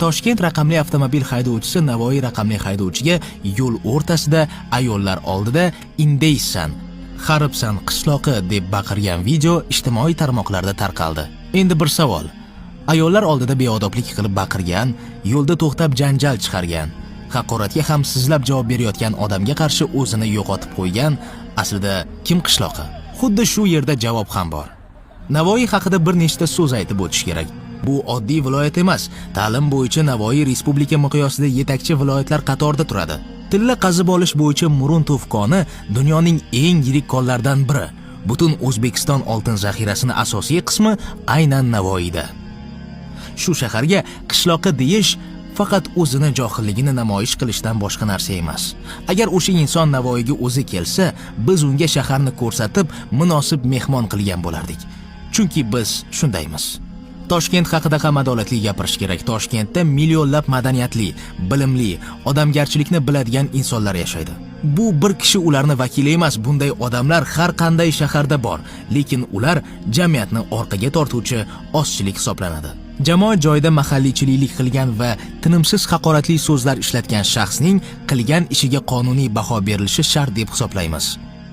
Toshkent raqamli avtomobil haydovchisi Navoiy raqamli haydovchiga yo'l o'rtasida ayollar oldida indeysan, xaribsan qishloqi deb baqirgan video ijtimoiy tarmoqlarda tarqaldi. Endi bir savol. Ayollar oldida beodoblik qilib baqirgan, yo'lda to'xtab janjal chiqargan, haqoratga ham sizlab javob berayotgan odamga qarshi o'zini yo'qotib qo'ygan aslida kim qishloqi? Xuddi shu yerda javob ham bor. Navoiy haqida bir nechta so'z aytib o'tish kerak. Bu oddiy viloyat emas. Ta'lim bo'yicha Navoiy respublika miqyosida yetakchi viloyatlar qatorida turadi. Tilla qazib olish bo'yicha Muruntov koni dunyoning eng yirik konlaridan biri. Butun O'zbekiston oltin zaxirasining asosiy qismi aynan Navoiyda. Shu shaharga qishloqi deyish faqat o'zini johilligini namoyish qilishdan boshqa narsa emas. Agar o'sha inson Navoiyga o'zi kelsa, biz unga shaharni ko'rsatib, munosib mehmon qilgan bo'lardik. Chunki biz shundaymiz. Toshkent haqida ham adolatli gapirish kerak. Toshkentda millionlab madaniyatli, bilimli, odamgarchilikni biladigan insonlar yashaydi. Bu bir kishi ularni vakili emas, bunday odamlar har qanday shaharda bor, lekin ular jamiyatni orqaga tortuvchi ozchilik hisoblanadi. Jamoat joyida mahalliychilik qilgan va tinimsiz haqoratli so'zlar ishlatgan shaxsning qilgan ishiga qonuniy baho berilishi shart deb hisoblaymiz.